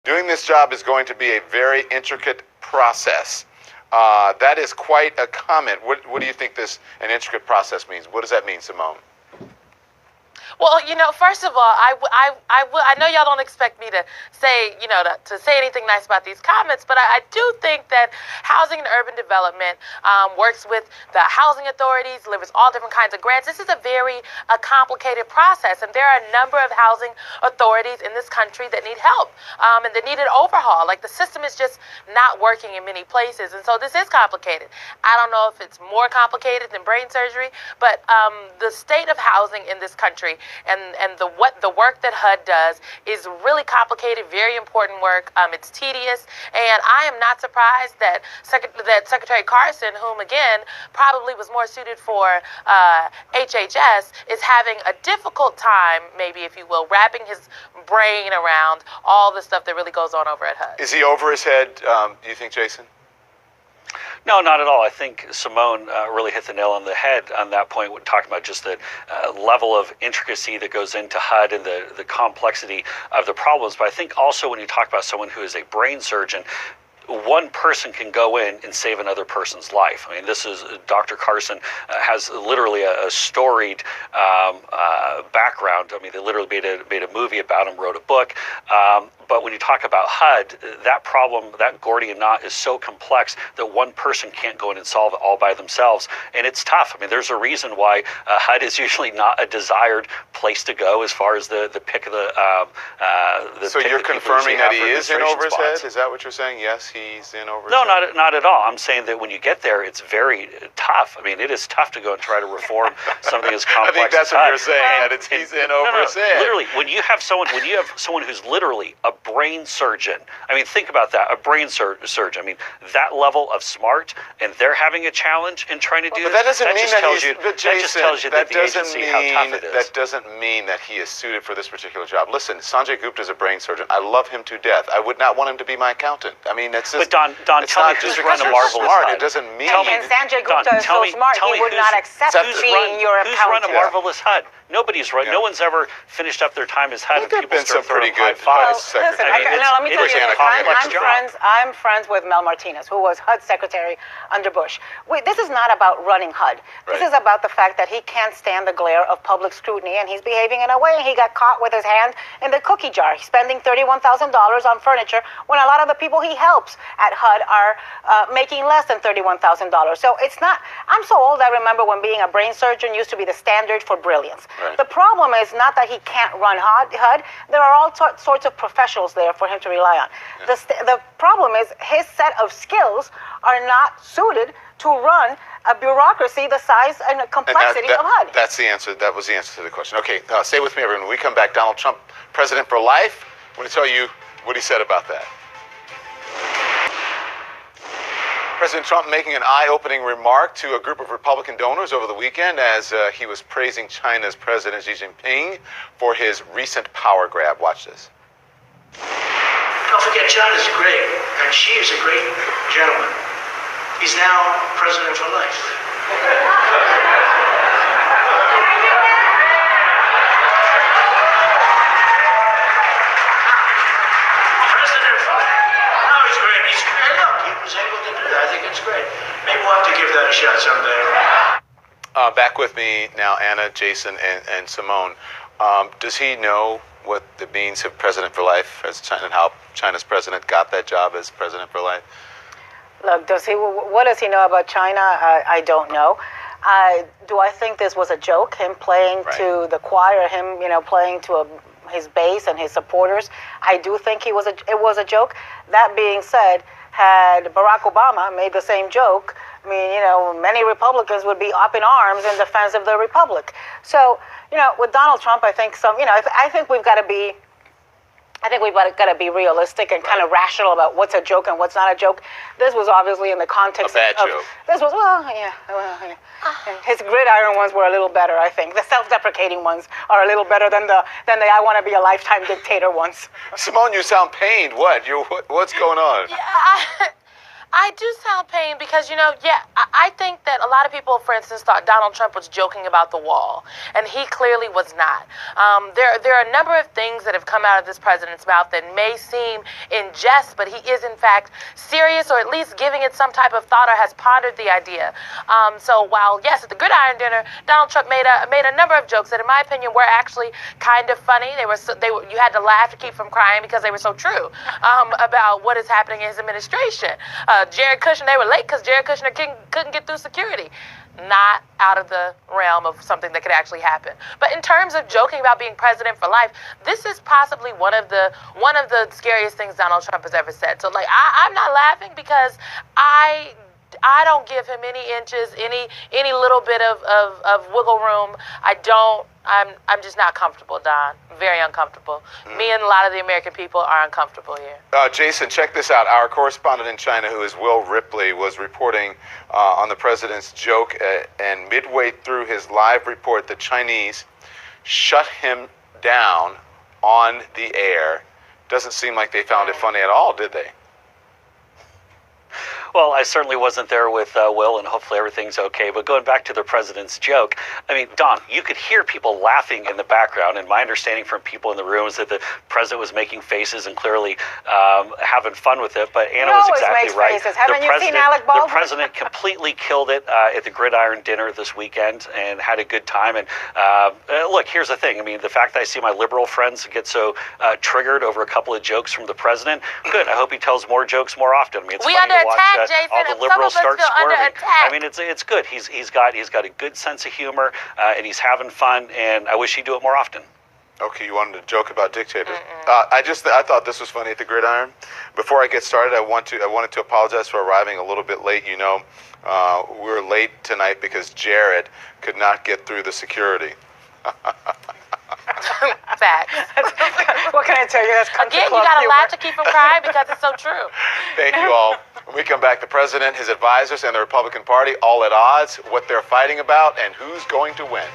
Doing this job is going to be a very intricate process. That is quite a comment. What do you think an intricate process means? What does that mean, Simone? Well, first of all, I know y'all don't expect me to say, to say anything nice about these comments, but I do think that housing and urban development works with the housing authorities, delivers all different kinds of grants. This is a very complicated process, and there are a number of housing authorities in this country that need help and that need an overhaul. Like, the system is just not working in many places, and so this is complicated. I don't know if it's more complicated than brain surgery, but the state of housing in this country and the work that HUD does is really complicated, very important work. It's tedious, and I am not surprised that Secretary Carson, whom again probably was more suited for HHS, is having a difficult time, maybe if you will, wrapping his brain around all the stuff that really goes on over at HUD. Is he over his head, do you think, Jason? No, not at all. I think Simone really hit the nail on the head on that point when talking about just the level of intricacy that goes into HUD and the complexity of the problems. But I think also when you talk about someone who is a brain surgeon, one person can go in and save another person's life. I mean, this is Dr. Carson has literally a storied background. I mean, they literally made a movie about him, wrote a book. But when you talk about HUD, that problem, that Gordian knot is so complex that one person can't go in and solve it all by themselves. And it's tough. I mean, there's a reason why HUD is usually not a desired place to go as far as the pick of the So you're confirming that he is in over his head? Is that what you're saying? Yes, he's in over his head? No, not at all. I'm saying that when you get there, it's very tough. I mean, it is tough to go and try to reform something as complex as HUD. I think that's what you're saying, that he's in over his head. Literally, when you have someone who's literally a brain surgeon. I mean, think about that, a brain surgeon. I mean, that level of smart, and they're having a challenge in trying to do this. That doesn't mean that just tells you that the agency, how tough it is. That doesn't mean that he is suited for this particular job. Listen, Sanjay Gupta is a brain surgeon. I love him to death. I would not want him to be my accountant. I mean, it's just. But Don, tell me who's run a marvelous HUD. It doesn't mean. And Sanjay Gupta is so smart, he would not accept being your accountant. Who's run a marvelous HUD? Nobody's run. No one's ever finished up their time as HUD. There have been some pretty good secretaries. Let me tell you this. I'm friends with Mel Martinez, who was HUD secretary under Bush. This is not about running HUD. This is about the fact that he can't stand the glare of public scrutiny, and he's behaving in a way, and he got caught with his hand in the cookie jar. He's spending $31,000 on furniture when a lot of the people he helps at HUD are making less than $31,000. So it's not, I'm so old, I remember when being a brain surgeon used to be the standard for brilliance. Right. The problem is not that he can't run HUD. There are all sorts of professionals there for him to rely on. Yeah. The problem is his set of skills are not suited to run a bureaucracy the size and complexity of HUD. That's the answer. That was the answer to the question. Okay, stay with me, everyone. When we come back, Donald Trump, president for life. I'm going to tell you what he said about that. President Trump making an eye-opening remark to a group of Republican donors over the weekend as he was praising China's President Xi Jinping for his recent power grab. Watch this. Don't forget, China's great, and Xi is a great gentleman. He's now president for life. President for life. No, he's great. Look, he was able to do that. I think it's great. Maybe we'll have to give that a shot someday. Back with me now, Anna, Jason, and Simone. Does he know what it means of president for life, as China, and how China's president got that job as president for life? Look, what does he know about China? I don't know. Do I think this was a joke, him playing to the choir, him playing to his base and his supporters? I do think it was a joke. That being said, had Barack Obama made the same joke, I mean, many Republicans would be up in arms in defense of the Republic. So, with Donald Trump, I think I think we've got to be realistic and kind of rational about what's a joke and what's not a joke. This was obviously in the context of joke. This was his gridiron ones were a little better, I think. The self-deprecating ones are a little better than the I want to be a lifetime dictator ones. Simone, you sound pained. What's going on? Yeah, I do sound pain because, I think that a lot of people, for instance, thought Donald Trump was joking about the wall, and he clearly was not. There are a number of things that have come out of this president's mouth that may seem in jest, but he is, in fact, serious, or at least giving it some type of thought, or has pondered the idea. So while, yes, at the Gridiron dinner, Donald Trump made a number of jokes that, in my opinion, were actually kind of funny. You had to laugh to keep from crying because they were so true about what is happening in his administration. Jared Kushner, they were late because Jared Kushner couldn't get through security. Not out of the realm of something that could actually happen. But in terms of joking about being president for life, this is possibly one of the scariest things Donald Trump has ever said. So, like, I'm not laughing because I don't give him any inches, any little bit of wiggle room. I'm just not comfortable, Don. Very uncomfortable. Me and a lot of the American people are uncomfortable here. Jason, check this out. Our correspondent in China, who is Will Ripley, was reporting on the president's joke, and midway through his live report, the Chinese shut him down on the air. Doesn't seem like they found it funny at all, did they? Well, I certainly wasn't there with Will, and hopefully everything's okay. But going back to the president's joke, I mean, Don, you could hear people laughing in the background, and my understanding from people in the room is that the president was making faces and clearly having fun with it. But Anna was exactly right. Haven't you seen Alec Baldwin? The president completely killed it at the Gridiron dinner this weekend and had a good time. And look, here's the thing. I mean, the fact that I see my liberal friends get so triggered over a couple of jokes from the president, good. I hope he tells more jokes more often. I mean, it's funny to watch Jason, all the liberals start squirming. I mean, it's good. He's got a good sense of humor, and he's having fun. And I wish he'd do it more often. Okay, you wanted to joke about dictators. I thought this was funny at the Gridiron. Before I get started, I wanted to apologize for arriving a little bit late. We were late tonight because Jared could not get through the security. Facts. What can I tell you? That's country Again, you club got to humor. laugh to keep from crying because it's so true. Thank you all. When we come back, the president, his advisors, and the Republican Party all at odds, what they're fighting about, and who's going to win.